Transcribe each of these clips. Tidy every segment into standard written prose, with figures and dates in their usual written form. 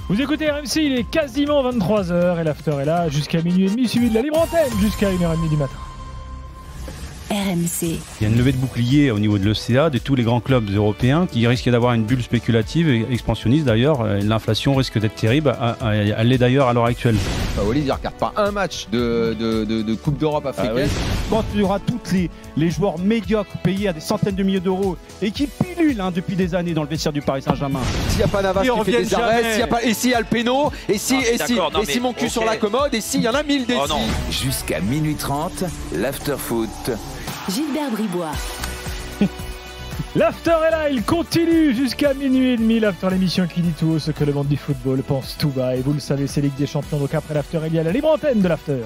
Vous écoutez RMC, il est quasiment 23h et l'after est là jusqu'à minuit et demi, suivi de la libre antenne jusqu'à 1h30 du matin. RMC. Il y a une levée de bouclier au niveau de l'ECA, de tous les grands clubs européens qui risquent d'avoir une bulle spéculative et expansionniste d'ailleurs. L'inflation risque d'être terrible, elle l'est d'ailleurs à l'heure actuelle. Olivier ne regarde pas un match de Coupe d'Europe africaine. Quand il y aura tous les joueurs médiocres payés à des centaines de milliers d'euros et qui pilulent depuis des années dans le vestiaire du Paris Saint-Germain. S'il n'y a pas Navas qui fait des arrêts, et s'il y a le péno, et si mon cul sur la commode, et s'il y en a 1000 des Jusqu'à minuit 30, l'after-foot. Gilbert Bribois. L'after est là, il continue jusqu'à minuit et demi. L'after, l'émission qui dit tout haut ce que le monde du football pense tout bas. Et vous le savez, c'est Ligue des Champions. Donc après l'after, il y a la libre antenne de l'after.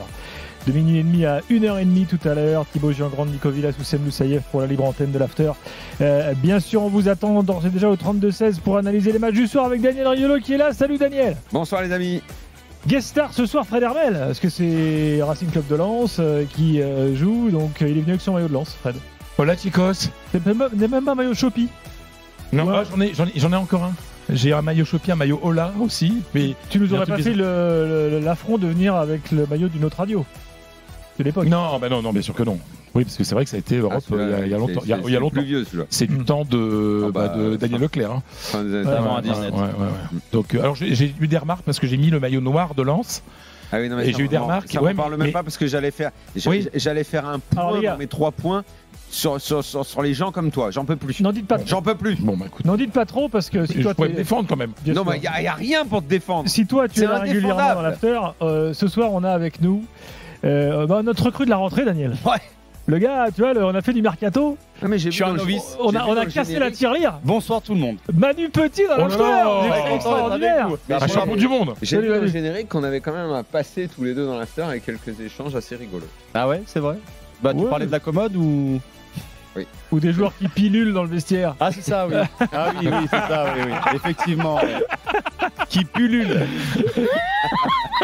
De minuit et demi à 1h30 tout à l'heure. Thibaut Giangrande, Nico Villas, Oussem Loussaïev pour la libre antenne de l'after. Bien sûr, on vous attend d'ores et déjà au 32-16 pour analyser les matchs du soir avec Daniel Riolo qui est là. Salut Daniel. Bonsoir les amis. Guest star ce soir, Fred Hermel. Est-ce que c'est Racing Club de Lens qui joue? Donc il est venu avec son maillot de Lens, Fred. Hola chicos. C'est même pas un maillot Chopi. Non, ouais. j'en ai encore un. J'ai un maillot Chopi, un maillot Hola aussi. Mais tu nous aurais pas fait l'affront de venir avec le maillot d'une autre radio de l'époque? Non, non, bien sûr que non. Oui, parce que c'est vrai que ça a été Europe il y a longtemps. Il y a longtemps. Plus vieux, celui-là. C'est du temps de Daniel Leclerc. Hein. Fin des années 90. Ouais. Donc, alors j'ai eu des remarques parce que j'ai mis le maillot noir de Lens. Ah oui, non, mais et j'ai eu des remarques. Ça ne parle même pas parce que j'allais faire un point dans mes 3 points sur les gens comme toi. J'en peux plus. N'en dites pas trop. J'en peux plus. Bon, bah, écoute. N'en dites pas trop parce que si toi je pourrais me défendre quand même. Non, mais il n'y a rien pour te défendre. Si toi tu es là régulièrement dans l'after, ce soir on a avec nous notre recrue de la rentrée, Daniel. Ouais. Le gars, tu vois, on a fait du mercato. Non, mais Je suis un novice. On a cassé la tirelire. Bonsoir tout le monde. Manu Petit dans l'after. Extraordinaire. Un champion du monde. J'ai vu le générique qu'on avait quand même à passer tous les deux dans l'after avec quelques échanges assez rigolos. Ah ouais, c'est vrai. Tu parlais de la commode ou... Oui. Ou des joueurs qui pilulent dans le vestiaire. Ah c'est ça, oui. Ah oui, c'est ça, oui. Effectivement. Qui pullulent.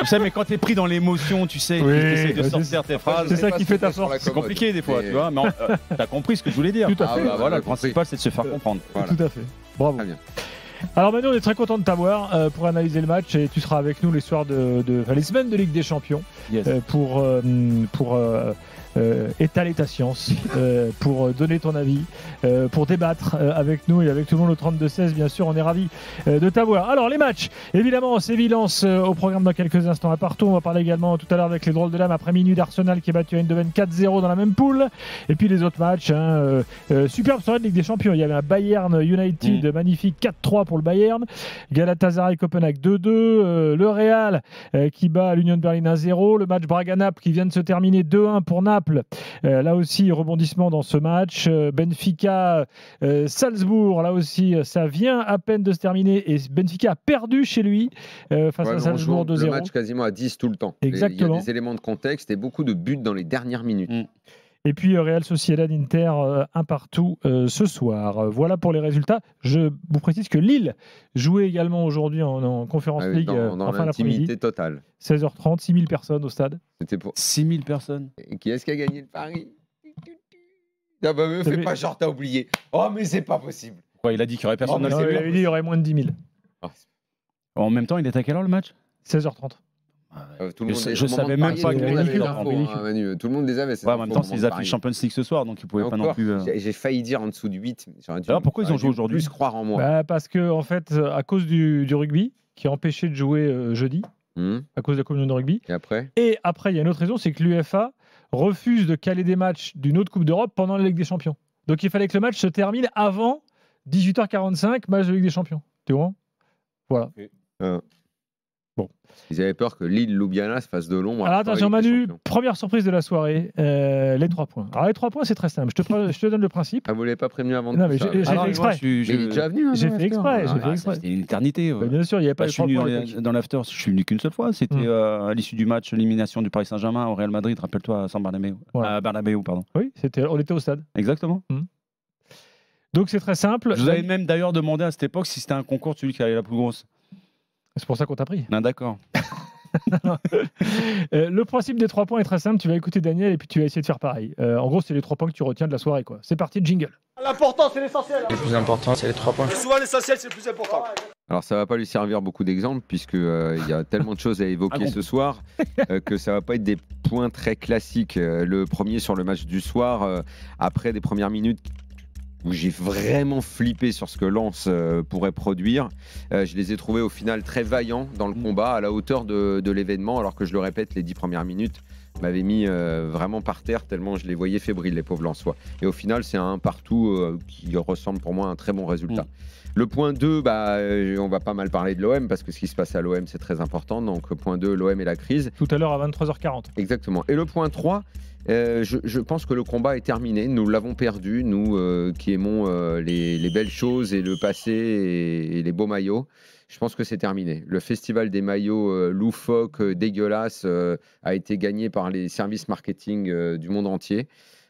Tu sais, mais quand t'es pris dans l'émotion, tu sais, tu essaies de sortir tes phrases. C'est ça qui fait ta force. C'est compliqué des fois, tu vois. Mais t'as compris ce que je voulais dire. Tout à fait. Voilà, le principal, c'est de se faire comprendre. Voilà. Tout à fait. Bravo. Très bien. Alors Manu, on est très content de t'avoir pour analyser le match et tu seras avec nous les soirs les semaines de Ligue des Champions pour étaler ta science, pour donner ton avis, pour débattre avec nous et avec tout le monde au 32-16. Bien sûr, on est ravis de t'avoir. Alors les matchs, évidemment, Séville-Lens au programme dans quelques instants à partout. On va parler également tout à l'heure avec les drôles de l'âme après minuit d'Arsenal qui est battu à Eindhoven 4-0 dans la même poule. Et puis les autres matchs, superbe soirée de Ligue des Champions. Il y avait un Bayern United magnifique 4-3 pour le Bayern. Galatasaray Copenhague 2-2. Le Real qui bat l'Union de Berlin 1-0. Le match Braga-Naples qui vient de se terminer 2-1 pour Naples. Là aussi, rebondissement dans ce match. Benfica, Salzbourg, là aussi, ça vient à peine de se terminer. Et Benfica a perdu chez lui face à Salzbourg 2-0. Le match quasiment à 10 tout le temps. Exactement. Il y a des éléments de contexte et beaucoup de buts dans les dernières minutes. Et puis Real Sociedad Inter, un partout ce soir. Voilà pour les résultats. Je vous précise que Lille jouait également aujourd'hui en Conférence League dans en fin d'après-midi. l'intimité totale. 16h30, 6000 personnes au stade. C'était pour 6000 personnes. Et qui est-ce qui a gagné le pari? Non, bah, me fais pas genre t'as oublié. Oh, mais c'est pas possible. Quoi, il a dit qu'il y aurait personne dans le Il a dit qu'il y aurait moins de 10 000. En même temps, il est à quelle heure le match? 16h30. Tout le monde je savais même pas que qu'il y avait Manu. Tout le monde les avait. En même temps, c'est les affiches Champions League ce soir, donc ils pouvaient pas non plus. J'ai failli dire en dessous de 8. Alors pourquoi ils ont joué aujourd'hui? Plus croire en moi. Parce que, en fait, à cause du rugby, qui a empêché de jouer jeudi, à cause de la communion de rugby. Et après, il y a une autre raison, c'est que l'UEFA refuse de caler des matchs d'une autre Coupe d'Europe pendant la Ligue des Champions. Donc il fallait que le match se termine avant 18h45, match de Ligue des Champions. Tu vois? Voilà. Bon. Ils avaient peur que Lille-Ljubljana se fasse de l'ombre. Alors attention Manu, première surprise de la soirée, les 3 points. Alors les 3 points c'est très simple, je te donne le principe. Ah, vous ne l'avez pas prévenu avant de Non mais j'ai fait exprès. Il est déjà venu. J'ai fait exprès. C'était une éternité. Bien sûr, il n'y avait pas je suis venu dans l'after, je suis venu qu'une seule fois. C'était à l'issue du match, l'élimination du Paris Saint-Germain au Real Madrid, rappelle-toi, à San Bernabéu. À Bernabéu, pardon. Oui, on était au stade. Exactement. Donc c'est très simple. Je vous avais même d'ailleurs demandé à cette époque si c'était un concours celui qui avait la plus grosse. C'est pour ça qu'on t'a pris. Non, d'accord. Le principe des 3 points est très simple. Tu vas écouter Daniel et puis tu vas essayer de faire pareil. En gros, c'est les 3 points que tu retiens de la soirée, quoi. C'est parti, jingle. L'important, c'est l'essentiel. Le plus important, c'est les 3 points. Et souvent, l'essentiel, c'est le plus important. Alors ça va pas lui servir beaucoup d'exemples puisque il y a tellement de choses à évoquer ce soir que ça va pas être des points très classiques. Le premier sur le match du soir, après des premières minutes où j'ai vraiment flippé sur ce que Lens pourrait produire. Je les ai trouvés au final très vaillants dans le combat, à la hauteur de l'événement, alors que je le répète, les 10 premières minutes m'avaient mis vraiment par terre tellement je les voyais fébriles, les pauvres Lensois. Et au final, c'est un partout qui ressemble pour moi à un très bon résultat. Le point 2, on va pas mal parler de l'OM parce que ce qui se passe à l'OM, c'est très important. Donc, point 2, l'OM et la crise. Tout à l'heure à 23h40. Exactement. Et le point 3, je pense que le combat est terminé. Nous l'avons perdu, nous qui aimons les belles choses et le passé et les beaux maillots. Je pense que c'est terminé. Le festival des maillots loufoques, dégueulasses, a été gagné par les services marketing du monde entier.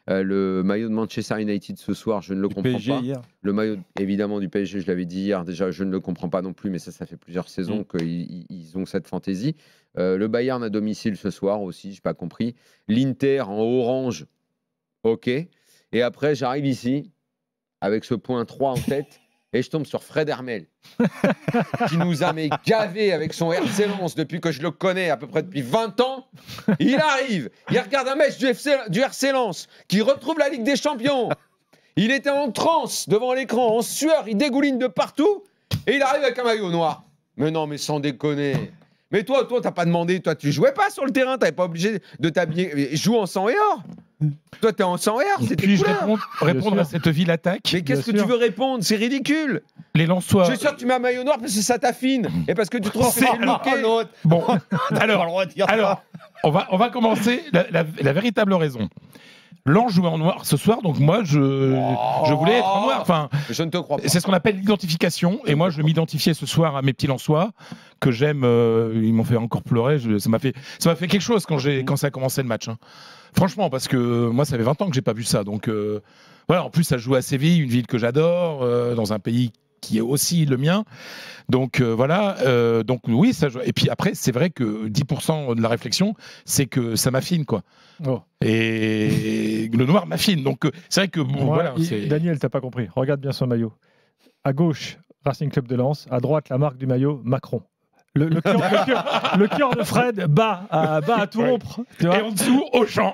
Le maillot de Manchester United ce soir, je ne le comprends PSG pas. hier. Le maillot évidemment du PSG, je l'avais dit hier, déjà je ne le comprends pas non plus, mais ça fait plusieurs saisons qu'ils ont cette fantaisie. Le Bayern à domicile ce soir aussi, je n'ai pas compris. L'Inter en orange, ok. Et après j'arrive ici avec ce point 3 en tête. Et je tombe sur Fred Hermel, qui nous a gavé avec son RC Lens depuis que je le connais, à peu près depuis 20 ans. Il arrive, il regarde un match du RC Lens, qui retrouve la Ligue des Champions. Il était en transe devant l'écran, en sueur, il dégouline de partout, et il arrive avec un maillot noir. Mais non, mais sans déconner. Mais toi, t'as pas demandé, toi, tu jouais pas sur le terrain, t'avais pas obligé de t'habiller. Joue en sang et or. Toi, t'es en sang et or, c'est tes Puis-je couleurs. répondre à cette ville attaque? Mais qu'est-ce que tu veux répondre? C'est ridicule. Les Lensois. Je suis sûr que tu mets un maillot noir parce que ça t'affine et parce que tu trouves que c'est bloqué. Bon, alors, on va commencer la véritable raison. Lens jouait en noir ce soir, donc moi je voulais être en noir. Enfin, je ne te crois pas. C'est ce qu'on appelle l'identification, et moi je m'identifiais ce soir à mes petits Lensois que j'aime. Ils m'ont fait encore pleurer. Ça m'a fait quelque chose quand ça a commencé le match. Hein. Franchement, parce que moi ça fait 20 ans que j'ai pas vu ça. Donc voilà. En plus, ça joue à Séville, une ville que j'adore, dans un pays qui est aussi le mien. Donc voilà, donc oui, ça joue. Et puis après, c'est vrai que 10% de la réflexion, c'est que ça m'affine, quoi. Oh. Et le noir m'affine. Donc c'est vrai que bon, voilà. Daniel, t'as pas compris. Regarde bien son maillot. À gauche, Racing Club de Lens. À droite, la marque du maillot, Macron. Le cœur de Fred bat à tout rompre. Et en dessous, Auchan.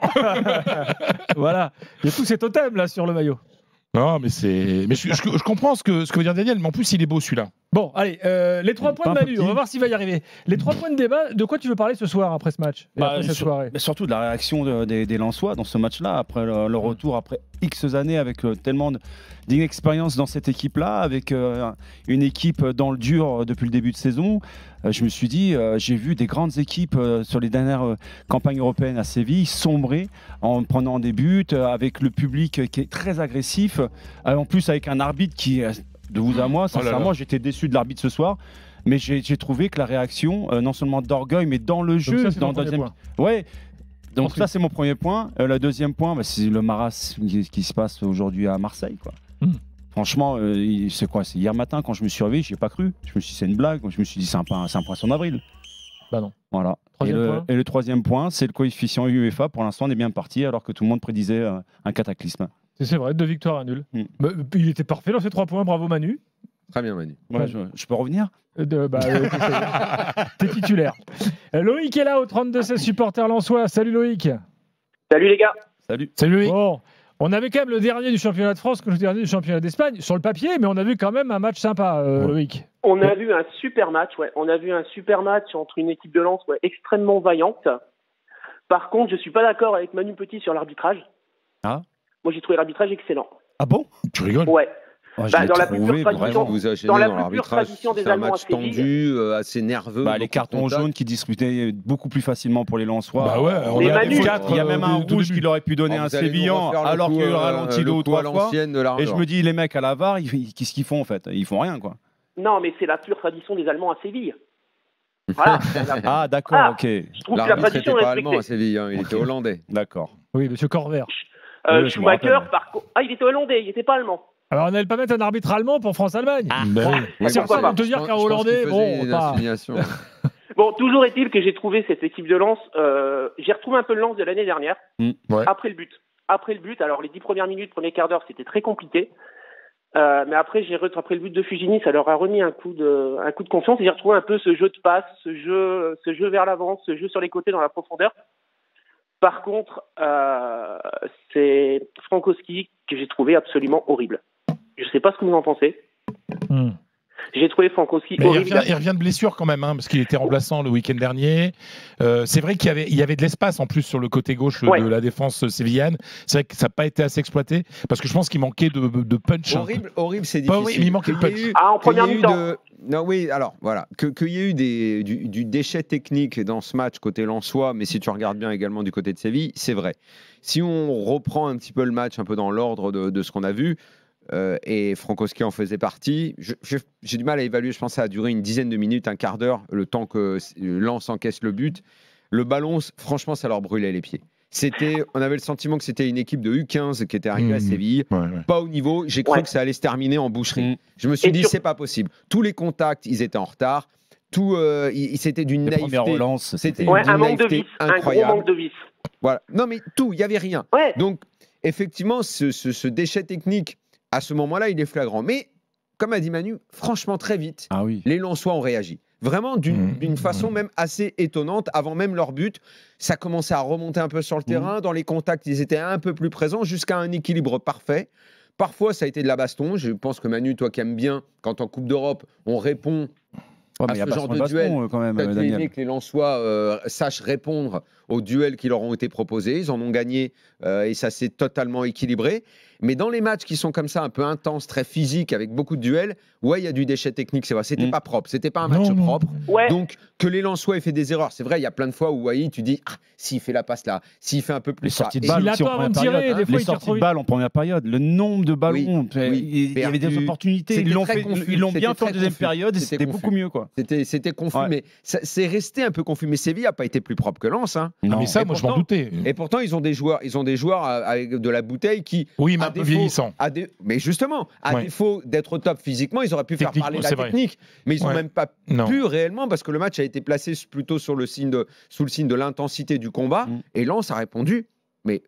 Voilà. Il y a tous ces totems là sur le maillot. Non, mais je comprends ce que veut dire Daniel, mais en plus, il est beau celui-là. Bon, allez, les 3 points de Manu, on va voir s'il va y arriver. Les 3 points de débat, de quoi tu veux parler ce soir après ce match après cette soirée? Surtout de la réaction des Lensois dans ce match-là, après le retour, après X années, avec tellement d'inexpérience dans cette équipe-là, avec une équipe dans le dur depuis le début de saison. Je me suis dit, j'ai vu des grandes équipes sur les dernières campagnes européennes à Séville sombrer en prenant des buts, avec le public qui est très agressif, en plus avec un arbitre qui, de vous à moi, sincèrement, j'étais déçu de l'arbitre ce soir. Mais j'ai trouvé que la réaction, non seulement d'orgueil, mais dans le jeu, ça, dans le deuxième point. Ouais. Donc ça, c'est mon premier point. Le deuxième point, c'est le marasme qui se passe aujourd'hui à Marseille, quoi. Franchement, c'est quoi? C'est hier matin quand je me suis réveillé, j'y ai pas cru. Je me suis dit c'est une blague. Je me suis dit c'est un poisson d'avril. Bah non. Voilà. Et le troisième point, c'est le coefficient UEFA. Pour l'instant, on est bien parti alors que tout le monde prédisait un cataclysme. C'est vrai, 2 victoires à nul. Il était parfait dans ces 3 points. Bravo Manu. Très bien Manu. Ouais, je peux revenir? T'es titulaire. Loïc est là au 32-16 supporter lensois. Salut Loïc. Salut les gars. Salut Loïc. Bon. On avait quand même le dernier du championnat de France que le dernier du championnat d'Espagne sur le papier, mais on a vu quand même un match sympa, Loïc. On a vu un super match, ouais. On a vu un super match entre une équipe de Lens extrêmement vaillante. Par contre, je suis pas d'accord avec Manu Petit sur l'arbitrage. Ah. Moi, j'ai trouvé l'arbitrage excellent. Ah bon? Tu rigoles? Ouais. Dans la plus pure tradition des Allemands, c'est un match tendu, assez nerveux. Les cartons jaunes qui disputaient beaucoup plus facilement pour les Lensois. Bah ouais, il y a même un rouge qu'il aurait pu donner à un Sévillan alors qu'il a ralenti 2 ou 3 fois. Et je me dis, les mecs à la VAR, qu'est-ce qu'ils font en fait? Ils font rien, quoi. Non, mais c'est la pure tradition des Allemands à Séville. Voilà. Ah d'accord, ok. Je trouve que la tradition n'était pas allemand à Séville, il était hollandais. D'accord. Oui, monsieur Corver. Schumacher, par contre. Ah, il était hollandais, il n'était pas allemand. Alors on n'allait pas mettre un arbitre allemand pour France-Allemagne. C'est pourquoi on te dire qu'un Hollandais, Bon, toujours est-il que j'ai trouvé cette équipe de Lens, j'ai retrouvé un peu le Lens de l'année dernière, après le but. Alors les 10 premières minutes, premier quart d'heure, c'était très compliqué. Mais après, après le but de Fujini, ça leur a remis un coup de confiance. Et j'ai retrouvé un peu ce jeu de passe, ce jeu vers l'avant, ce jeu sur les côtés dans la profondeur. Par contre, c'est Frankowski que j'ai trouvé absolument horrible. Je ne sais pas ce que vous en pensez. J'ai trouvé Frankowski horrible. Il revient de blessure quand même, hein, parce qu'il était remplaçant le week-end dernier. C'est vrai qu'il y avait de l'espace en plus sur le côté gauche de la défense sévillane. C'est vrai que ça n'a pas été assez exploité, parce que je pense qu'il manquait de punch. Horrible, c'est difficile. Horrible, il manquait de punch. En première mi-temps. Non, oui, alors voilà, qu'il y ait eu du déchet technique dans ce match côté lensois, mais si tu regardes bien également du côté de Séville, c'est vrai. Si on reprend un petit peu le match, un peu dans l'ordre de ce qu'on a vu, et Frankowski en faisait partie, j'ai du mal à évaluer, je pense que ça a duré une dizaine de minutes, un quart d'heure, le temps que Lens encaisse le but. Le ballon, franchement, ça leur brûlait les pieds. On avait le sentiment que c'était une équipe de U15 qui était arrivée à Séville, pas au niveau. J'ai cru que ça allait se terminer en boucherie. Je me suis dit, c'est pas possible. Tous les contacts, ils étaient en retard. C'était d'une naïveté. C'était un manque de vis, incroyable. Un gros manque de vis. Voilà. Non, mais tout, il n'y avait rien. Donc, effectivement, ce déchet technique, à ce moment-là, il est flagrant. Mais, comme a dit Manu, franchement, très vite, les Lensois ont réagi. Vraiment d'une façon même assez étonnante. Avant même leur but, ça commençait à remonter un peu sur le terrain. Dans les contacts, ils étaient un peu plus présents jusqu'à un équilibre parfait. Parfois, ça a été de la baston. Je pense que Manu, toi qui aimes bien, quand en Coupe d'Europe, on répond à ce genre de duel. Quand même, tu as aimé que les Lensois sachent répondre aux duels qui leur ont été proposés. Ils en ont gagné et ça s'est totalement équilibré. Mais dans les matchs qui sont comme ça, un peu intenses, très physiques, avec beaucoup de duels, il y a du déchet technique, c'est vrai. C'était pas propre, c'était pas un match propre. Donc, que les Lensois aient fait des erreurs, c'est vrai, il y a plein de fois où tu dis, s'il fait la passe là, s'il fait un peu plus ça. Les sorties de balles en première période, le nombre de ballons, il y avait des opportunités. Ils l'ont bien fait en deuxième période et c'était beaucoup mieux. C'était confus, mais c'est resté un peu confus. Mais Séville n'a pas été plus propre que Lens. Mais ça, moi, je m'en doutais. Et pourtant, ils ont des joueurs avec de la bouteille qui. Oui, mais un peu vieillissant. Mais justement, à défaut d'être au top physiquement, ils auraient pu faire parler la technique. Mais ils n'ont même pas pu réellement parce que le match a été placé plutôt sous le signe de l'intensité du combat. Et Lens a répondu. Mais.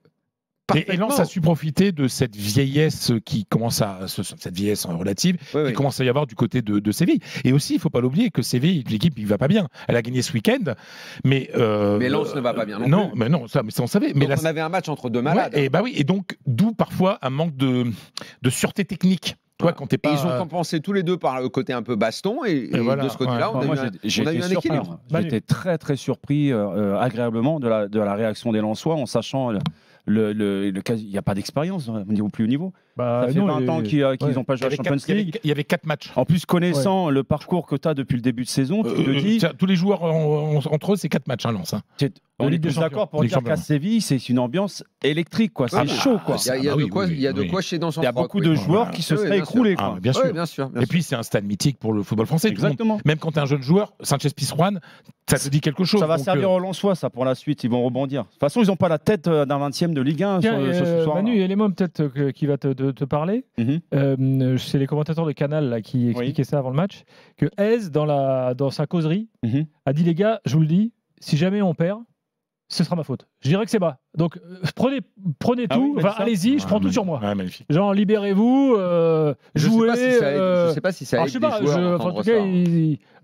Et Lens a su profiter de cette vieillesse qui commence cette vieillesse relative, qui commence à y avoir du côté de Séville. Et aussi, il ne faut pas l'oublier que Séville, l'équipe, il ne va pas bien. Elle a gagné ce week-end, mais Lens ne va pas bien. Non, ça on savait. Donc on avait un match entre deux malades. Et donc d'où parfois un manque de sûreté technique. Toi, quand t'es pas... Ils ont compensé tous les deux par le côté un peu baston et de ce côté-là, on a eu un équilibre. J'étais très très surpris agréablement de la réaction des Lensois en sachant il n'y a pas d'expérience au plus haut niveau. Ça fait 20 ans qu'ils n'ont pas joué à la Champions League. Il y avait 4 matchs. En plus, connaissant le parcours que tu as depuis le début de saison, tu te dis... Tous les joueurs entre eux, c'est 4 matchs, Lens. On est tous d'accord pour dire qu'à Séville, c'est une ambiance électrique. C'est chaud. Il y a de quoi chez dans son Il y a beaucoup de joueurs qui se seraient écroulés. Bien sûr. Et puis, c'est un stade mythique pour le football français. Exactement. Même quand tu es un jeune joueur, Sanchez-Pizjuan, ça te dit quelque chose. Ça va servir aux Lensois, ça, pour la suite. Ils vont rebondir. De toute façon, ils n'ont pas la tête d'un 20e de Ligue 1 ce soir. Manu, élément peut-être qui va te parler. C'est les commentateurs de Canal là, qui expliquaient ça avant le match. Que Hez, dans sa causerie, a dit, les gars, je vous le dis, si jamais on perd, ce sera ma faute. Je dirais que c'est bas. Donc prenez tout, allez-y, je prends tout sur moi. Genre libérez-vous, jouez. Je sais pas si ça aide les joueurs. En tout cas,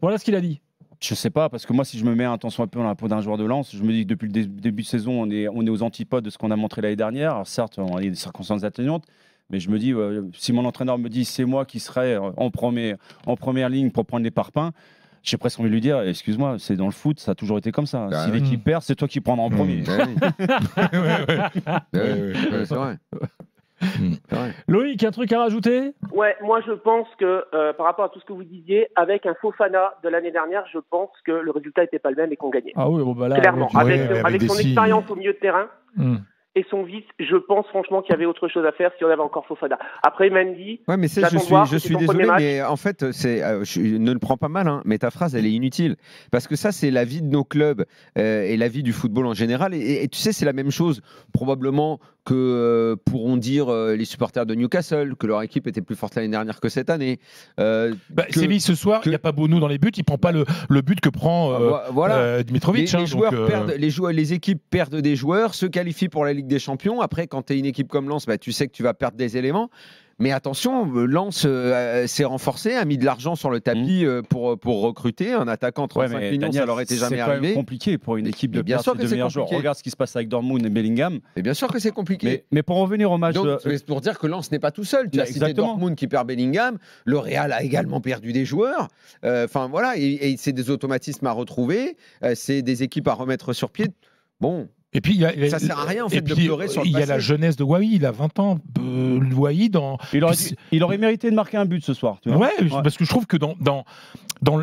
voilà ce qu'il a dit. Je sais pas, parce que moi, si je me mets un temps soit peu dans la peau d'un joueur de Lens, je me dis que depuis le début de saison, on est aux antipodes de ce qu'on a montré l'année dernière. Alors certes, on a des circonstances atténuantes, mais je me dis, si mon entraîneur me dit c'est moi qui serai en première ligne pour prendre les parpaings, j'ai presque envie de lui dire, excuse-moi, c'est dans le foot, ça a toujours été comme ça. Si l'équipe perd, c'est toi qui prendras en premier. C'est vrai. Loïc, un truc à rajouter ? Ouais, moi je pense que par rapport à tout ce que vous disiez, avec un Fofana de l'année dernière, je pense que le résultat n'était pas le même et qu'on gagnait. Ah oui, là, clairement. Avec son expérience au milieu de terrain et son vice, je pense franchement qu'il y avait autre chose à faire si on avait encore Fofana. Après Mendy, mais je suis désolé, mais en fait, je ne le prends pas mal, mais ta phrase, elle est inutile. Parce que ça, c'est la vie de nos clubs et la vie du football en général. Et tu sais, c'est la même chose, probablement, que pourront dire les supporters de Newcastle, que leur équipe était plus forte l'année dernière que cette année. Séville, ce soir, il n'y a pas Bono dans les buts, il ne prend pas le but que prend Dimitrovic. Les équipes perdent des joueurs, se qualifient pour la Ligue des Champions. Après, quand tu es une équipe comme Lens, tu sais que tu vas perdre des éléments. Mais attention, Lens s'est renforcé, a mis de l'argent sur le tapis pour recruter un attaquant 35 millions, Daniel, ça leur était jamais c'est quand arrivé. même compliqué pour une équipe de bien perdre sûr ses que deux c'est meilleurs joueurs. compliqué. Regarde ce qui se passe avec Dortmund et Bellingham. Et bien sûr que c'est compliqué. Mais pour revenir au match Donc, de... c'est pour dire que Lens n'est pas tout seul. Tu as cité Exactement. Dortmund qui perd Bellingham, le Real a également perdu des joueurs. Enfin voilà, et c'est des automatismes à retrouver, c'est des équipes à remettre sur pied. Bon. Et puis, ça sert à rien en fait et de puis, pleurer sur le il y a passé. la jeunesse de Wai, il a 20 ans. Wai dans. Il aurait mérité de marquer un but ce soir. Tu vois Ouais, parce que je trouve que dans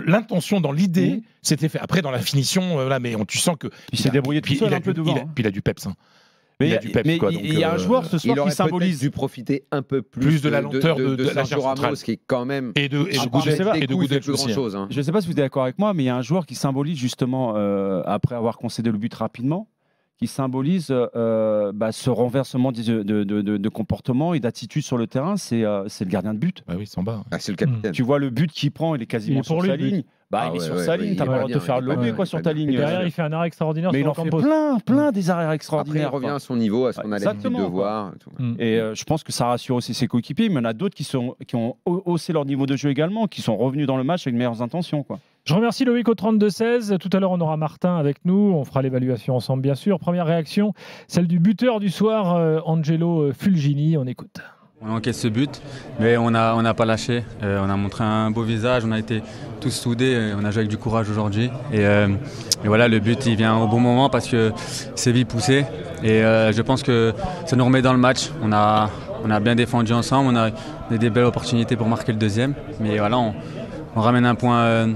l'intention, dans l'idée, c'était fait. Après, dans la finition, là, mais tu sens que. Il s'est débrouillé tout seul un peu devant. Puis il a du peps. Hein. Mais il a du peps, quoi, donc, il y a un joueur ce soir il aurait qui symbolise dû profiter un peu plus de la lenteur de la Sergio charge centrale. Ramos, qui est quand même et de Goudel plus grand chose. Je ne sais pas si vous êtes d'accord avec moi, mais il y a un joueur qui symbolise justement, après avoir concédé le but rapidement, qui symbolise ce renversement de comportement et d'attitude sur le terrain, c'est le gardien de but. Bah oui, Samba. Ah, c'est le capitaine. Tu vois le but qu'il prend, il est quasiment sur sa ligne. Ah il est ouais, sur ouais, sa ouais, ligne, il t'as est pas le pas droit de te bien, faire il est pas lober bien, sur il est ta pas ligne. Et derrière, il fait un arrêt extraordinaire Mais sur il en fait Campos. plein des arrêts Après, il extraordinaires. revient à son niveau, à ce qu'on a l'habitude de Exactement, voir. Et je pense que ça rassure aussi ses coéquipiers, mais il y en a d'autres qui ont haussé leur niveau de jeu également, qui sont revenus dans le match avec de meilleures intentions, quoi. Je remercie Loïc au 32-16. Tout à l'heure, on aura Martin avec nous. On fera l'évaluation ensemble, bien sûr. Première réaction, celle du buteur du soir, Angelo Fulgini. On écoute. On encaisse ce but, mais on n'a pas lâché. On a montré un beau visage, on a été tous soudés, on a joué avec du courage aujourd'hui. Et voilà, le but, il vient au bon moment parce que Séville poussait. Et je pense que ça nous remet dans le match. On a bien défendu ensemble, on a eu des belles opportunités pour marquer le deuxième. Mais voilà, on ramène un point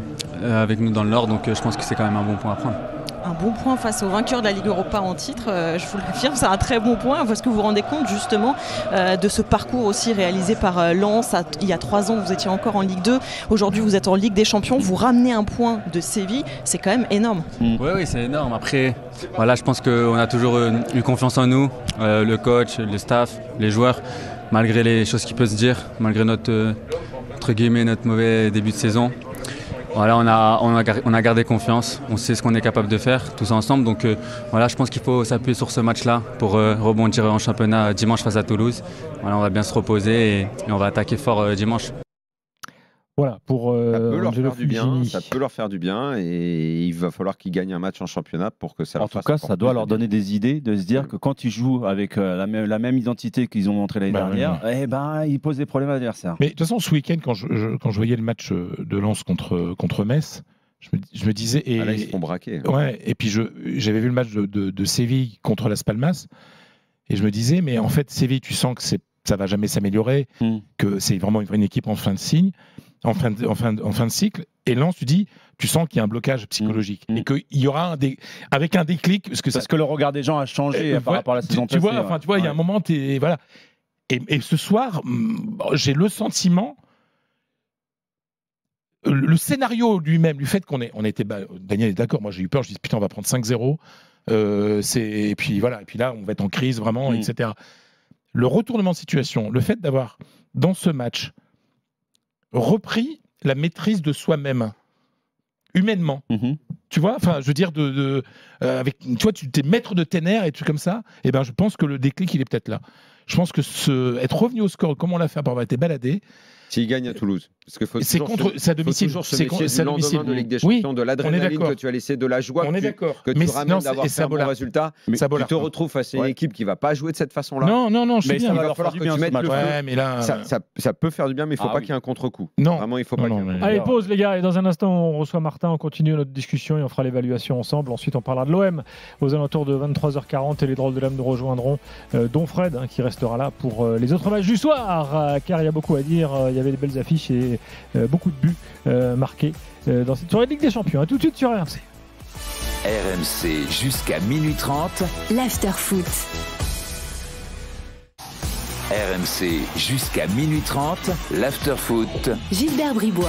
avec nous dans le Nord, donc je pense que c'est quand même un bon point à prendre. Un bon point face au vainqueur de la Ligue Europa en titre, je vous le confirme, c'est un très bon point. Est-ce que vous vous rendez compte justement de ce parcours aussi réalisé par Lens? Il y a 3 ans, vous étiez encore en Ligue 2. Aujourd'hui, vous êtes en Ligue des Champions. Vous ramenez un point de Séville. C'est quand même énorme. Oui, c'est énorme. Après, voilà, je pense qu'on a toujours eu confiance en nous, le coach, le staff, les joueurs, malgré les choses qui peuvent se dire, malgré notre mauvais début de saison. Voilà, on a gardé confiance, on sait ce qu'on est capable de faire tous ensemble. Donc voilà, je pense qu'il faut s'appuyer sur ce match-là pour rebondir en championnat dimanche face à Toulouse. Voilà, on va bien se reposer et on va attaquer fort dimanche. Voilà, pour ça peut leur Angelo faire du bien, Fulgini. ça peut leur faire du bien, et il va falloir qu'ils gagnent un match en championnat pour que ça leur En tout fasse cas, encore ça doit plus leur de bien. donner des idées, de se dire que quand ils jouent avec la même identité qu'ils ont montré l'année dernière, ils posent des problèmes à l'adversaire. Mais de toute façon, ce week-end, quand je voyais le match de Lens contre Metz, je me disais. Et, là, ils se font braquer. Ouais, et puis j'avais vu le match de Séville contre Las Palmas, et je me disais, mais en fait, Séville, tu sens que ça va jamais s'améliorer, que c'est vraiment une équipe en fin de signe. En fin de cycle, et Lens, tu sens qu'il y a un blocage psychologique et qu'il y aura avec un déclic, parce que le regard des gens a changé par rapport à la saison tu passée. vois, il y a un moment, voilà. Et ce soir, j'ai le sentiment, le scénario lui-même, du fait qu'on était, Daniel est d'accord, moi j'ai eu peur, je dis putain, on va prendre 5-0, et puis voilà, et puis là on va être en crise vraiment, etc. Le retournement de situation, le fait d'avoir dans ce match repris la maîtrise de soi-même, humainement. Tu vois, enfin, je veux dire, avec, tu vois, tu es maître de tes nerfs et tout comme ça, et ben, je pense que le déclic, il est peut-être là. Je pense que être revenu au score, comme on l'a fait, après avoir été baladé. S'il gagne à Toulouse. Parce qu'il faut c'est contre sa domicile. Faut toujours se méfier du lendemain de Ligue des Champions, de l'adrénaline que tu as laissé, de la joie que tu ramènes d'avoir fait un bon résultat. Tu te retrouves face à une équipe qui ne va pas jouer de cette façon-là. Non, je sais bien. Il va falloir que tu mettes le feu. Mais là, ça peut faire du bien, mais il ne faut pas qu'il y ait un contre-coup. Non. Vraiment, il ne faut pas qu'il y ait un contre-coup. Allez, pause les gars, et dans un instant on reçoit Martin, on continue notre discussion et on fera l'évaluation ensemble. Ensuite on parlera de l'OM aux alentours de 23h40 et les drôles de l'âme nous rejoindront, dont Fred qui restera là pour les autres matchs du soir, car il y a beaucoup à dire, il y avait des belles affiches et beaucoup de buts marqués dans cette soirée de Ligue des Champions. Tout de suite sur RMC. RMC jusqu'à minuit 30. L'after-foot. RMC jusqu'à minuit 30. L'after-foot. Gilbert Bribois.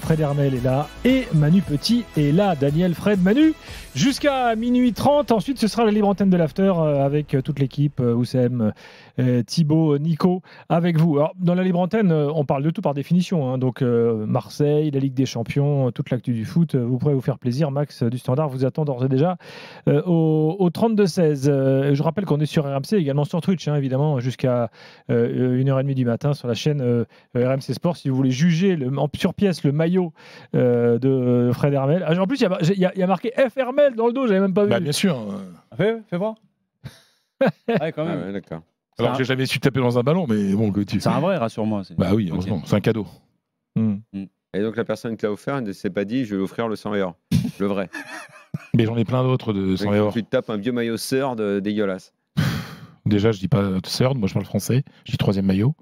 Fred Hermel est là et Manu Petit est là. Daniel, Fred, Manu, jusqu'à minuit 30. Ensuite, ce sera la libre antenne de l'after avec toute l'équipe, Oussem, Thibaut, Nico, avec vous. Alors, dans la libre antenne, on parle de tout par définition. Hein. Donc, Marseille, la Ligue des Champions, toute l'actu du foot. Vous pourrez vous faire plaisir. Max du Standard vous attend d'ores et déjà au 32-16. Je rappelle qu'on est sur RMC, également sur Twitch, hein, évidemment, jusqu'à 1h30 du matin sur la chaîne RMC Sport. Si vous voulez juger sur pièce le maillot de Fred Hermel. En plus, il y a marqué F Hermel dans le dos, j'avais même pas vu. Bah, bien sûr. Fais voir. Ouais, quand même. Ah ouais, d'accord. Alors que j'ai jamais su taper dans un ballon, mais bon, c'est un vrai, rassure-moi. Bah oui, heureusement, c'est un cadeau. Et donc la personne qui l'a offert, elle ne s'est pas dit je vais l'offrir le 100 et or. Le vrai. Mais j'en ai plein d'autres de 100 et or. Tu te tapes un vieux maillot Third dégueulasse. Déjà, je dis pas Third, moi je parle français, je dis 3e maillot.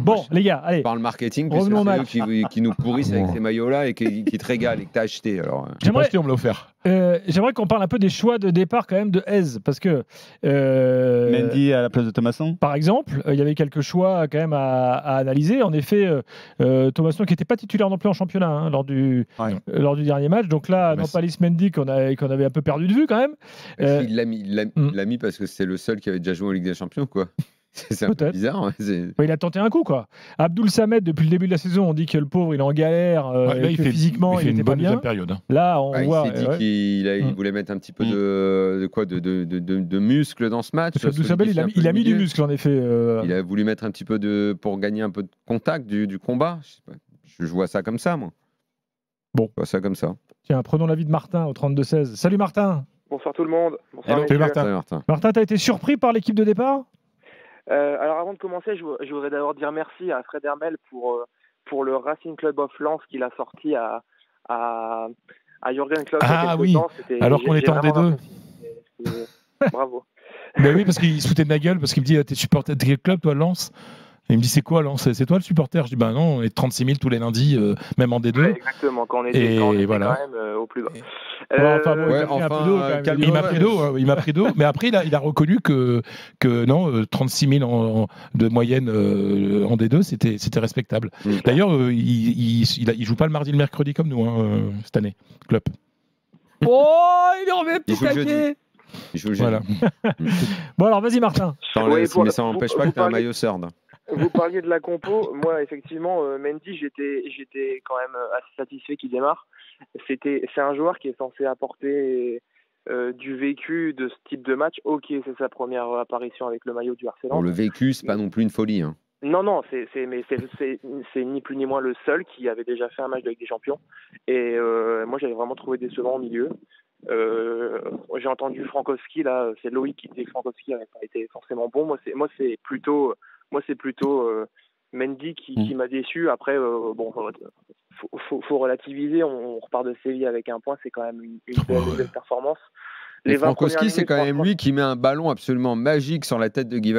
Bon, les gars, allez. Par le marketing, puisque c'est eux qui nous pourrissent avec ces maillots-là et qui te régalent et que tu as acheté. Alors, j'ai pas acheté, on me l'a offert. J'aimerais qu'on parle un peu des choix de départ quand même de Hez, parce que Mendy à la place de Thomasson. Par exemple, il y avait quelques choix quand même à analyser. En effet, Thomasson qui n'était pas titulaire non plus en championnat hein, lors du dernier match. Donc là, Nampalys Mendy qu'on avait un peu perdu de vue quand même. Il l'a mis parce que c'est le seul qui avait déjà joué en Ligue des Champions, quoi. C'est un peu bizarre. Hein, il a tenté un coup, quoi. Abdoul Samed, depuis le début de la saison, on dit que le pauvre, il est en galère, là, physiquement, il était pas bien. Période, hein. Là, on voit. Il s'est dit qu'il voulait mettre un petit peu de muscle dans ce match. Abdoul Samed, il a mis du muscle, en effet. Il a voulu mettre un petit peu pour gagner un peu de contact du combat. Je vois ça comme ça, moi. Bon. Je vois ça comme ça. Tiens, prenons l'avis de Martin au 32-16. Salut Martin. Bonsoir tout le monde. Bonsoir Salut Martin. Martin, t'as été surpris par l'équipe de départ ? Alors avant de commencer, je voudrais d'abord dire merci à Fred Hermel pour le Racing Club of Lens qu'il a sorti à Jürgen Klopp. Ah oui, alors qu'on était en D2. Bravo. Ben oui, parce qu'il se foutait de ma gueule, parce qu'il me dit t'es supporter de quel club toi, Lens ? Il me dit c'est quoi Lens ? C'est toi le supporter ? Je dis bah non, on est 36 000 tous les lundis, même en D2. Ouais, exactement, quand on était voilà. quand même au plus bas. Il m'a pris d'eau, mais après il a reconnu que non, 36 000 de moyenne en D2, c'était respectable. D'ailleurs, il joue pas le mardi et le mercredi comme nous cette année, club. Oh, il en met petit taquet. Voilà. Bon alors vas-y Martin. Mais ça n'empêche pas que tu as un maillot Third. Vous parliez de la compo. Moi, effectivement, Mendy, j'étais quand même assez satisfait qu'il démarre. C'est un joueur qui est censé apporter du vécu de ce type de match. Ok, c'est sa première apparition avec le maillot du Arsenal. Bon, le vécu, c'est pas non plus une folie. Hein. Non, c'est ni plus ni moins le seul qui avait déjà fait un match de Ligue des Champions. Et moi, j'avais vraiment trouvé décevant au milieu. J'ai entendu Frankowski, là, c'est Loïc qui disait que Frankowski n'avait pas été forcément bon. Moi, c'est plutôt Mendy qui m'a déçu. Après, faut relativiser. On repart de Séville avec un point, c'est quand même une belle performance. Les Frankowski, c'est quand même lui qui met un ballon absolument magique sur la tête de Guy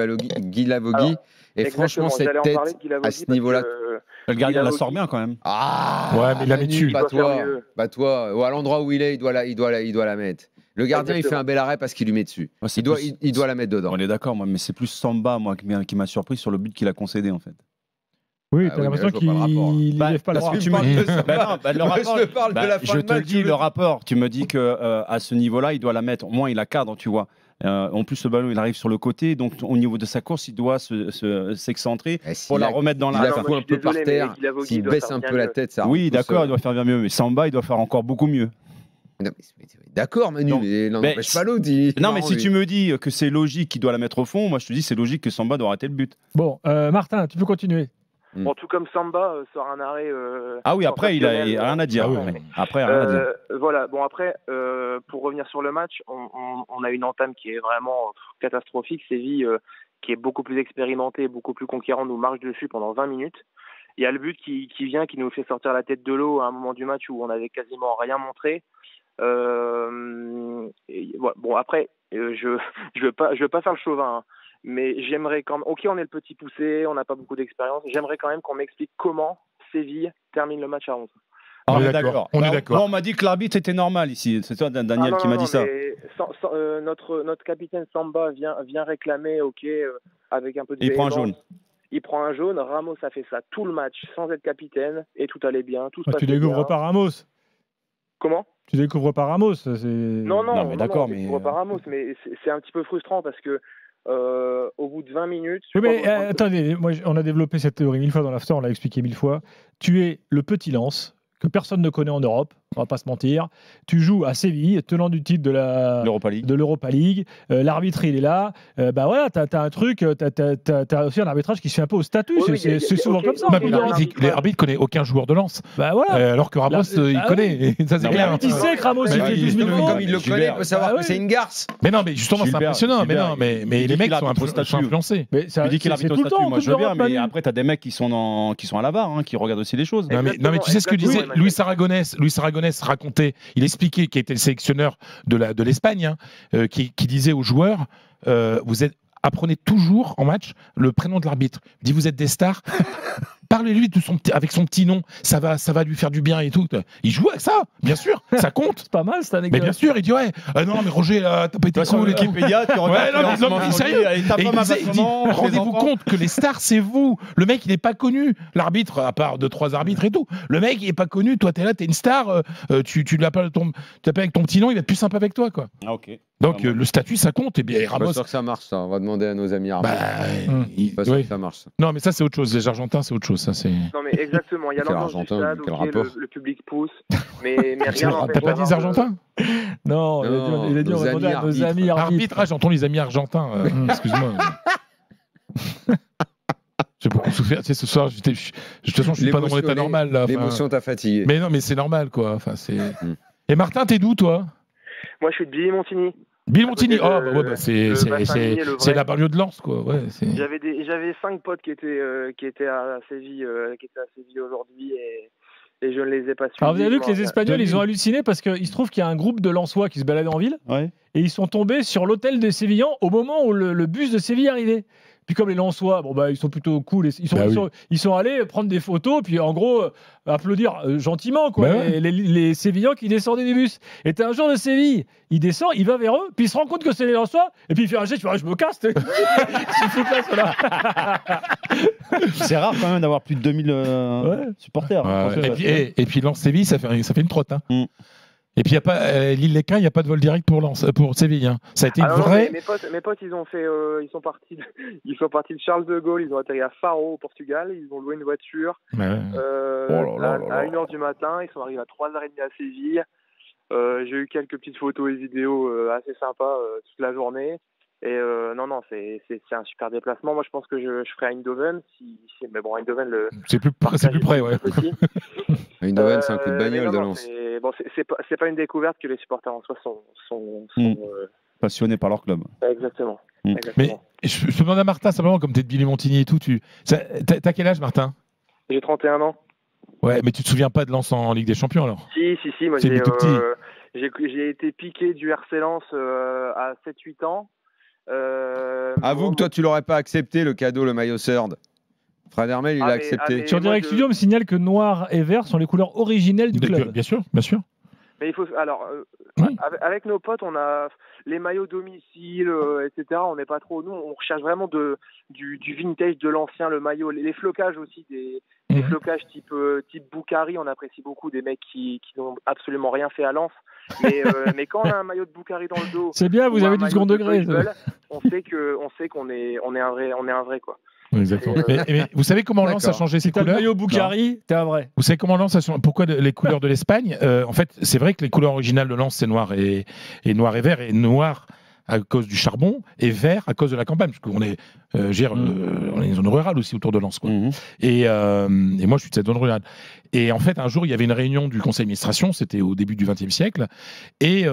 Lavogui. Et franchement, cette tête à ce niveau-là. Le gardien la sort bien quand même. Ouais, mais il la met dessus. Pas toi. Ou à l'endroit où il est, il doit la mettre. Le gardien, il fait un bel arrêt parce qu'il lui met dessus. Il doit la mettre dedans. On est d'accord, mais c'est plus Samba qui m'a surpris sur le but qu'il a concédé en fait. Oui, t'as l'impression qu'il ne lève pas la droite. Je te dis le rapport. Tu me dis qu'à ce niveau-là, il doit la mettre. Au moins, il la cadre, tu vois. En plus, le ballon, il arrive sur le côté. Donc, au niveau de sa course, il doit s'excentrer pour la remettre dans la... Il la fout un peu par terre. S'il baisse un peu la tête, ça... Oui, d'accord, il doit faire bien mieux. Mais Samba, il doit faire encore beaucoup mieux. D'accord, Manu, mais n'empêche pas l'autre. Non, mais si tu me dis que c'est logique qu'il doit la mettre au fond, moi, je te dis c'est logique que Samba doit rater le but. Bon, Martin, tu peux continuer. Bon, tout comme Samba sort un arrêt. Ah oui, après il a rien à dire. Après rien à dire. Voilà. Bon après, pour revenir sur le match, on a une entame qui est vraiment catastrophique. Séville, qui est beaucoup plus expérimenté, beaucoup plus conquérant, nous marche dessus pendant 20 minutes. Il y a le but qui vient, qui nous fait sortir la tête de l'eau à un moment du match où on avait quasiment rien montré. Bon après, je veux pas faire le chauvin. Hein. Mais j'aimerais quand même... Ok, on est le petit poussé, on n'a pas beaucoup d'expérience. J'aimerais quand même qu'on m'explique comment Séville termine le match à 11. On est d'accord. On m'a dit que l'arbitre était normal ici. C'est toi, Daniel, qui m'a dit ça. Notre capitaine Samba vient réclamer, ok, avec un peu de... Il prend un jaune. il prend un jaune. Ramos a fait ça tout le match sans être capitaine et tout allait bien. Tout se Tu passait découvres bien. pas Ramos. Comment? Tu découvres pas Ramos. Non, mais d'accord, je découvre pas Ramos, mais c'est un petit peu frustrant parce que au bout de 20 minutes. Oui, mais attendez, on a développé cette théorie 1000 fois dans l'after, on l'a expliqué 1000 fois. Tu es le petit Lens que personne ne connaît en Europe, on va pas se mentir. Tu joues à Séville, tenant du titre de l'Europa League. L'arbitre, il est là. Bah voilà, t'as un truc, t'as aussi un arbitrage qui se fait un peu au statut. C'est souvent comme ça. L'arbitre connaît aucun joueur de Lens. Bah voilà. Alors que Ramos, il connaît. Ça, c'est clair. Il sait que Ramos, il fait 12 000 euros. Comme il le connaît, il peut savoir que c'est une garce. Mais non, mais justement, c'est impressionnant. Mais les mecs sont influencés. Tu dis qu'il arbitre au statut, moi je veux bien, mais après, t'as des mecs qui sont à la barre, qui regardent aussi les choses. Non, mais tu sais ce que disait Luis Aragonès racontait, il expliquait, qui était le sélectionneur de l'Espagne, qui disait aux joueurs, apprenez toujours en match le prénom de l'arbitre. Il dit, vous êtes des stars, parlez-lui avec son petit nom, ça va lui faire du bien et tout. Il joue avec ça, bien sûr, ça compte. C'est pas mal cette anecdote. Mais bien sûr, il dit non mais Roger, t'as pas été sur cool. Wikipédia, tu regardes. Sérieux. Il dit, rendez-vous compte que les stars, c'est vous. Le mec, il n'est pas connu. L'arbitre, à part 2-3 arbitres et tout, le mec, il n'est pas connu. Toi, t'es là, t'es une star. Tu l'appelles avec ton petit nom, il va être plus sympa avec toi, quoi. Ah, ok. Donc le statut, ça compte. Et bien Je suis pas sûr que ça marche, ça. On va demander à nos amis arabes. Pas sûr que ça marche. Non, mais ça, c'est autre chose. Les Argentins, c'est autre chose. Ça, c'est. Non, mais exactement. Il y a l'ambiance du stade, le public pousse, mais rien n'empêche. T'as pas dit les Argentins? Non, il a dit on va demander à nos amis arbitres. Arbitrage, j'entends les amis argentins. Excuse-moi. J'ai beaucoup souffert. Tu sais, ce soir, de toute façon, je suis pas dans mon état normal. L'émotion t'a fatigué. Mais non, mais c'est normal, quoi. Enfin, c'est. Et Martin, t'es d'où, toi? Moi, je suis de Billy-Montigny. Billy-Montigny, c'est la banlieue de Lens, quoi. Ouais, j'avais 5 potes qui étaient à Séville, aujourd'hui et je ne les ai pas suivis. Alors vous avez vu que les Espagnols, ils ont halluciné parce qu'il se trouve qu'il y a un groupe de Lensois qui se baladait en ville et ils sont tombés sur l'hôtel des Sévillans au moment où le bus de Séville arrivait. Puis comme les Lensois, ils sont plutôt cool, ils sont allés prendre des photos, puis en gros applaudir gentiment quoi, les Sévillans qui descendaient des bus. Et t'as un joueur de Séville, il descend, il va vers eux, puis il se rend compte que c'est les Lensois, et puis il fait un geste, je me casse. C'est rare quand même d'avoir plus de 2000 supporters. Et puis Lens-Séville, ça fait une trotte. Hein. Et puis, il n'y a pas l'île-les-Quins, il n'y a pas de vol direct pour Séville. Hein. Ça a été une vraie. Mes potes, ils sont partis de Charles de Gaulle, ils ont atterri à Faro, au Portugal, ils ont loué une voiture. À 1h du matin, ils sont arrivés à 3h30 à Séville. J'ai eu quelques petites photos et vidéos assez sympas toute la journée. Et c'est un super déplacement. Moi, je pense que je ferai Eindhoven. Mais bon, Eindhoven, c'est plus près, ouais. Eindhoven, c'est un coup de bagnole de Lens. Bon, c'est pas une découverte que les supporters en soi sont passionnés par leur club. Exactement. Mais je te demande à Martin, simplement, comme tu es de Billy-Montigny et tout, t'as quel âge, Martin? J'ai 31 ans. Ouais, mais tu te souviens pas de Lens en Ligue des Champions, alors? Si. Moi, j'ai été piqué du RC Lens à 7-8 ans. Avoue que toi, tu l'aurais pas accepté, le cadeau, le maillot Third. Fred Hermel, il l'a accepté. Sur Direct Studio, on me signale que noir et vert sont les couleurs originelles du club. Bien sûr. Mais il faut. Alors, avec nos potes, on a les maillots domicile, etc. On n'est pas trop. Nous, on recherche vraiment du vintage, de l'ancien, le maillot, les flocages aussi, des flocages type Boukari. On apprécie beaucoup des mecs qui n'ont absolument rien fait à Lens. Mais quand on a un maillot de Boukari dans le dos, c'est bien. Vous avez du second degré. On sait qu'on est un vrai quoi. Exactement. Mais vous savez comment Lens a changé ses couleurs? Si t'as le maillot Boukari, t'es un vrai. Vous savez comment Lens a changé? Pourquoi les couleurs de l'Espagne? En fait, c'est vrai que les couleurs originales de Lens, c'est noir et vert, et noir à cause du charbon et vert à cause de la campagne, parce qu'on est, on est une zone rurale aussi autour de Lens, quoi. Et moi, je suis de cette zone rurale. Et en fait, un jour, il y avait une réunion du conseil d'administration, c'était au début du XXe siècle, et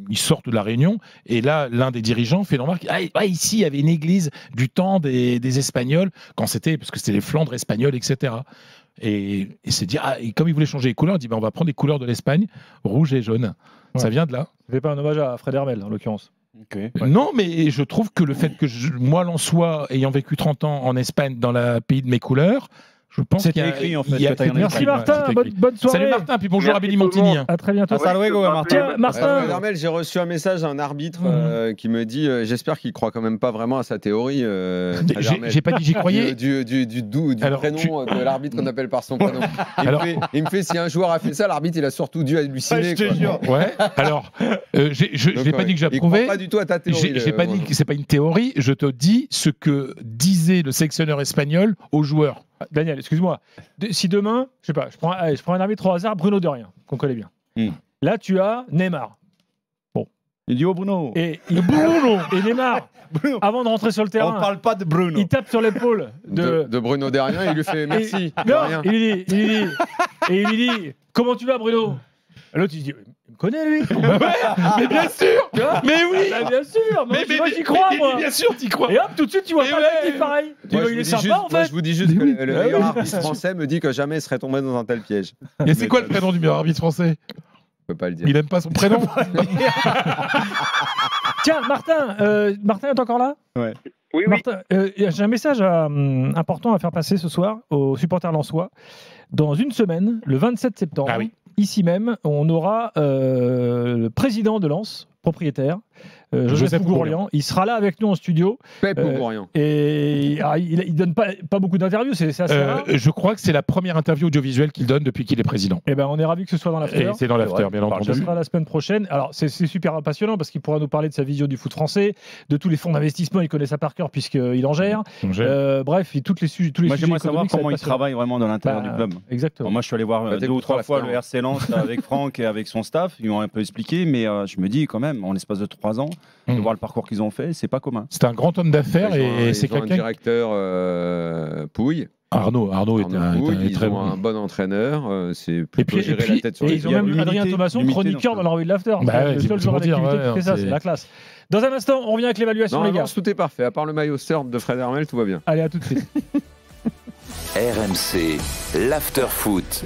ils sortent de la réunion, et là, l'un des dirigeants fait remarque, ici, il y avait une église du temps des Espagnols, parce que c'était les Flandres espagnols, etc. Et c'est dit, et comme ils voulaient changer les couleurs, on dit, on va prendre les couleurs de l'Espagne, rouge et jaune. Ouais. Ça vient de là. C'était pas un hommage à Fred Hermel, en l'occurrence. Non, mais je trouve que le fait que moi, Lensois, ayant vécu 30 ans en Espagne, dans le pays de mes couleurs, Je pense C'est qu'il y a écrit, en fait, il y a- que t'as regardé. Merci Martin, bonne soirée. Salut Martin, puis bonjour à Merci Billy tout le Montini. monde. hein. À très bientôt. Hasta luego, Martin. Tiens, Martin. Armel, j'ai reçu un message d'un arbitre qui me dit j'espère qu'il croit quand même pas vraiment à sa théorie. J'ai pas dit j'y croyais. Du Alors, prénom de l'arbitre qu'on appelle par son prénom. Alors- Il me fait si un joueur a fait ça, l'arbitre il a surtout dû halluciner. je te jure. Ouais, alors, je n'ai pas dit que Il j'approuvais. croit pas du tout à ta théorie. J'ai pas dit que c'est pas une théorie, je te dis ce que disait le sélectionneur espagnol aux joueurs. Daniel, excuse-moi. Si demain, je sais pas, je prends un arbitre au hasard, Bruno Derrien, qu'on connaît bien. Là, tu as Neymar. Il dit Bruno. Et Bruno et Neymar, avant de rentrer sur le terrain, On parle pas de Bruno. il tape sur l'épaule de Bruno Derrien, il lui fait merci. de Non, rien. il lui dit comment tu vas, Bruno? L'autre, il dit il me connaît, lui. Mais bien sûr. Mais oui. Bah, bien sûr. Mais moi, j'y crois, moi. Bien sûr, t'y crois. Et hop, tout de suite, tu vois Et pas ouais. le mec qui est pareil. Tu Moi, vois, je il vous est dis sympa, juste- en moi, fait. je vous dis juste que le oui. meilleur arbitre français me dit que jamais il serait tombé dans un tel piège. Et c'est quoi le prénom du meilleur arbitre français? Je peux pas le dire. Il aime pas son prénom. Tiens, Martin est encore là? Oui, oui. Martin, j'ai un message important à faire passer ce soir aux supporters lensois. Dans une semaine, le 27 septembre, Ah oui. ici même, on aura le président de Lens, propriétaire, Joseph Ougourlian. Il sera là avec nous en studio. Pep Ougourlian. Et il donne pas beaucoup d'interviews, c'est assez rare. Je crois que c'est la première interview audiovisuelle qu'il donne depuis qu'il est président. Et ben, on est ravis que ce soit dans l'after. Et c'est dans l'after, bien Ça entendu. sera la semaine prochaine. Alors, c'est super passionnant parce qu'il pourra nous parler de sa vision du foot français, de tous les fonds d'investissement. Il connaît ça par cœur puisqu'il en gère. Bref, tous les sujets. Moi, j'aimerais économiques, savoir ça va comment être il travaille vraiment dans l'intérieur du club. Exactement. Moi, je suis allé voir Bah, 2 ou 3 fois le l'after. RC Lens avec Franck et avec son staff. Ils m'ont un peu expliqué, mais je me dis quand même, en l'espace de 3 ans, de voir le parcours qu'ils ont fait, c'est pas commun. C'est un grand homme d'affaires et c'est Ils ont un quelqu'un. directeur Pouille. Arnaud est Pouille, un ils très ont bon. un bon entraîneur. C'est plutôt puis- gérer et puis- la tête sur Et les ils ont épaules. même Adrien Thomasson, l'humilité chroniqueur dans la revue de l'after. Bah ouais, le c'est seul pour joueur dire, d'activité qui ouais, fait ça, c'est- c'est la classe. Dans un instant, on revient avec l'évaluation, Non, les gars. tout est parfait. À part le maillot surf de Fred Hermel, tout va bien. Allez, à tout de suite. RMC, l'after-foot.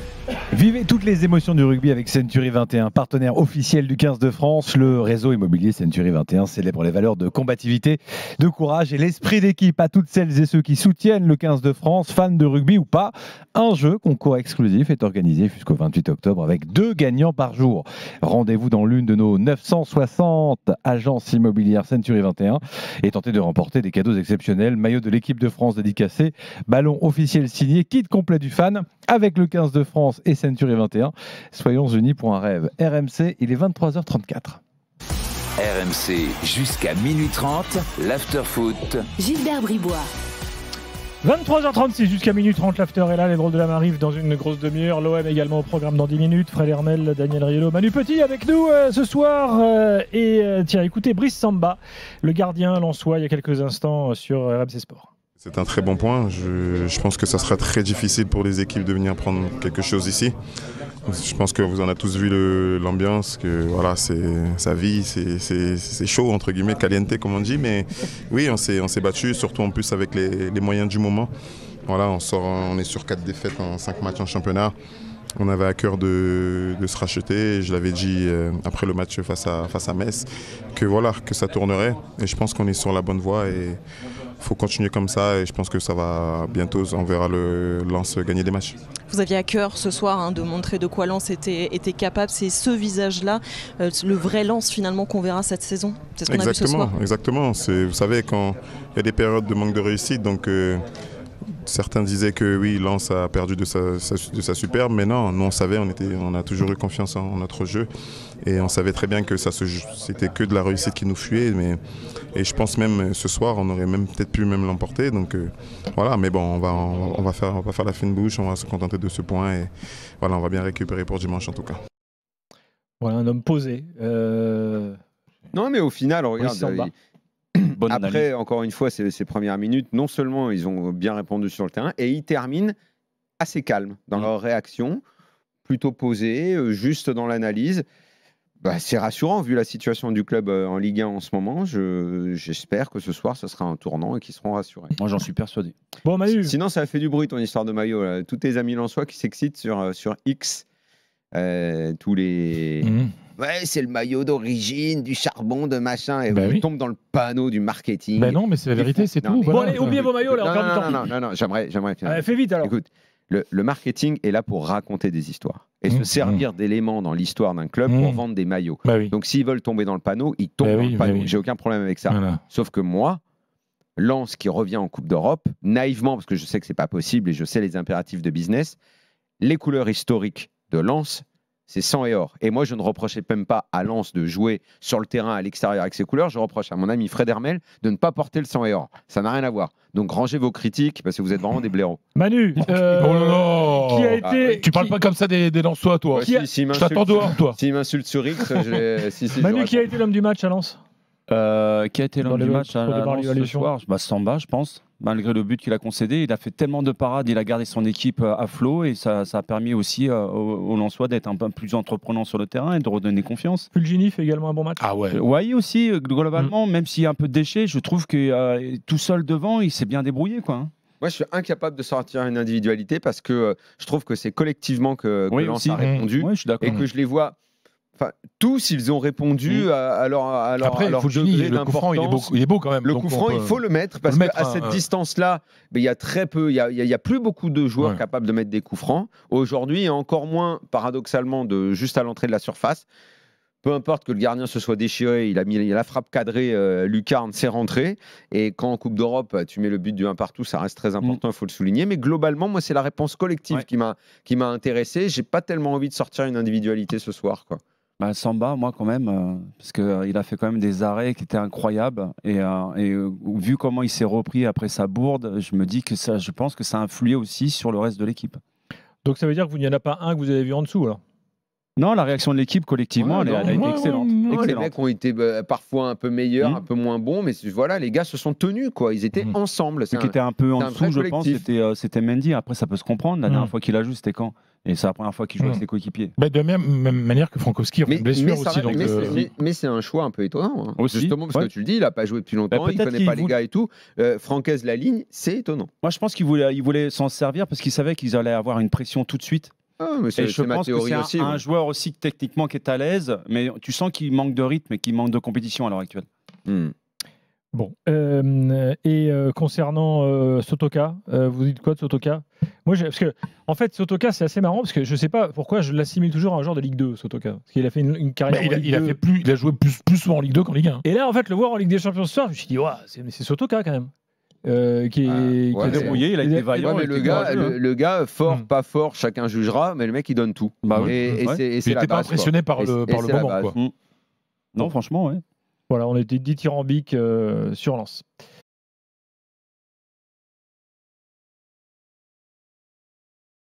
Vivez toutes les émotions du rugby avec Century 21, partenaire officiel du 15 de France. Le réseau immobilier Century 21 célèbre les valeurs de combativité, de courage et l'esprit d'équipe. À toutes celles et ceux qui soutiennent le 15 de France, fans de rugby ou pas, un jeu concours exclusif est organisé jusqu'au 28 octobre avec 2 gagnants par jour. Rendez-vous dans l'une de nos 960 agences immobilières Century 21 et tentez de remporter des cadeaux exceptionnels, maillot de l'équipe de France dédicacé, ballon officiel signé, kit complet du fan avec le 15 de France et Century 21. Soyons unis pour un rêve. RMC, il est 23h34. RMC jusqu'à minuit 30, l'after-foot. Gilbert Bribois. 23h36 jusqu'à minuit 30, l'after est là, les drôles de l'âme arrivent dans une grosse demi-heure. L'OM également au programme dans 10 minutes. Fred Hermel, Daniel Riello, Manu Petit avec nous ce soir. Tiens, écoutez, Brice Samba, le gardien lensois il y a quelques instants sur RMC Sport. C'est un très bon point. Je pense que ça sera très difficile pour les équipes de venir prendre quelque chose ici. Je pense que vous en avez tous vu l'ambiance, que voilà, ça vit, c'est chaud entre guillemets, caliente comme on dit. Mais oui, on s'est battu, surtout en plus avec les moyens du moment. Voilà, on est sur 4 défaites en 5 matchs en championnat. On avait à cœur de se racheter. Je l'avais dit après le match face à Metz que voilà, que ça tournerait. Et je pense qu'on est sur la bonne voie et il faut continuer comme ça. Et je pense que ça va bientôt, on verra le Lens gagner des matchs. Vous aviez à cœur ce soir de montrer de quoi Lens était capable. C'est ce visage-là, le vrai Lens finalement qu'on verra cette saison. C'est ce qu'on a vu ce soir. Exactement. Vous savez, quand il y a des périodes de manque de réussite, donc certains disaient que oui, Lens a perdu de sa superbe, mais non, nous on savait, on a toujours eu confiance en notre jeu et on savait très bien que c'était que de la réussite qui nous fuyait. Et je pense même ce soir, on aurait même peut-être pu l'emporter. Donc voilà, mais bon, on va faire la fine bouche, on va se contenter de ce point et voilà, on va bien récupérer pour dimanche en tout cas. Voilà, un homme posé. Non, mais au final, regarde. Bonne Après, analyse. encore une fois, ces premières minutes, non seulement ils ont bien répondu sur le terrain, et ils terminent assez calmes dans leur réaction, plutôt posés, juste dans l'analyse. Bah, c'est rassurant vu la situation du club en Ligue 1 en ce moment. J'espère que ce soir, ce sera un tournant et qu'ils seront rassurés. Moi, j'en suis persuadé. Bon, Manu. Sinon, ça a fait du bruit ton histoire de maillot. Là. Tous tes amis lensois qui s'excitent sur X. Tous les... Ouais, c'est le maillot d'origine, du charbon, de machin. Et on tombe dans le panneau du marketing. Ben non, mais c'est la vérité, c'est tout. Bon, allez, oubliez vos maillots, là, encore du temps. Non, j'aimerais. Allez, fais vite alors. Écoute, Le marketing est là pour raconter des histoires et se servir d'éléments dans l'histoire d'un club pour vendre des maillots. Donc s'ils veulent tomber dans le panneau, ils tombent dans le panneau. J'ai aucun problème avec ça. Voilà. Sauf que moi, Lens qui revient en Coupe d'Europe, naïvement, parce que je sais que c'est pas possible et je sais les impératifs de business, les couleurs historiques de Lens, c'est sang et or. Et moi, je ne reprochais même pas à Lens de jouer sur le terrain à l'extérieur avec ses couleurs. Je reproche à mon ami Fred Hermel de ne pas porter le sang et or. Ça n'a rien à voir. Donc, rangez vos critiques parce que vous êtes vraiment des blaireaux. Manu, qui a été... Tu parles pas comme ça des Lensois, toi. Je t'attends dehors, toi. S'il m'insulte sur X, Manu, qui a été l'homme du match à Lens? Qui a été l'homme du match à Lens ce soir? Samba, je pense. Malgré le but qu'il a concédé, il a fait tellement de parades, il a gardé son équipe à flot et ça a permis aussi aux Lensois d'être un peu plus entreprenants sur le terrain et de redonner confiance. Fulgini fait également un bon match. Ah ouais. Oui, aussi, globalement, même s'il y a un peu de déchets, je trouve que tout seul devant, il s'est bien débrouillé, quoi. Moi, je suis incapable de sortir une individualité parce que je trouve que c'est collectivement que Lens a répondu et que je les vois... Enfin, tous, ils ont répondu à leur degré d'importance. Il est beau quand même. Le coup franc, il faut le mettre parce qu'à cette distance-là, il y a très peu, il y a plus beaucoup de joueurs capables de mettre des coups francs. Aujourd'hui, et encore moins, paradoxalement, juste à l'entrée de la surface. Peu importe que le gardien se soit déchiré, il a la frappe cadrée, lucarne, c'est rentré. Et quand en Coupe d'Europe, tu mets le but du 1 partout, ça reste très important, il faut le souligner. Mais globalement, moi, c'est la réponse collective qui m'a intéressé. J'ai pas tellement envie de sortir une individualité ce soir, quoi. Samba, moi quand même, parce qu'il a fait quand même des arrêts qui étaient incroyables et vu comment il s'est repris après sa bourde, je pense que ça a influé aussi sur le reste de l'équipe. Donc ça veut dire qu'il n'y en a pas un que vous avez vu en dessous alors? Non, la réaction de l'équipe collectivement, elle a été excellente. Les mecs ont été parfois un peu meilleurs, un peu moins bons, mais voilà, les gars se sont tenus, quoi. Ils étaient ensemble. Ce qui était un peu en dessous, je pense, c'était Mendy. Après, ça peut se comprendre. La dernière fois qu'il a joué, c'était quand? Et c'est la première fois qu'il joue avec ses coéquipiers. De même manière que Frankowski, une blessure aussi. Mais c'est un choix un peu étonnant. Justement, parce que tu le dis, il n'a pas joué depuis longtemps, il ne connaît pas les gars et tout. Francaise, la ligne, c'est étonnant. Moi, je pense qu'il voulait s'en servir parce qu'il savait qu'ils allaient avoir une pression tout de suite. Et je pense que c'est un joueur aussi techniquement qui est à l'aise, mais tu sens qu'il manque de rythme et qu'il manque de compétition à l'heure actuelle. Bon. Concernant Sotoka, vous dites quoi de Sotoka? Moi, parce que, en fait, Sotoka, c'est assez marrant parce que je ne sais pas pourquoi je l'assimile toujours à un joueur de Ligue 2, Sotoka. Parce qu'il a fait une carrière. Il a joué plus souvent en Ligue 2 qu'en Ligue 1. Et là, en fait, le voir en Ligue des Champions ce soir, je me suis dit, c'est Sotoka quand même. Qui est débrouillé, il a été vaillant. Mais le gars, fort, pas fort, chacun jugera, mais le mec, il donne tout. Et c'est la base. Pas impressionné par le moment, quoi. Non, franchement, ouais. Voilà, on était dithyrambique sur Lens.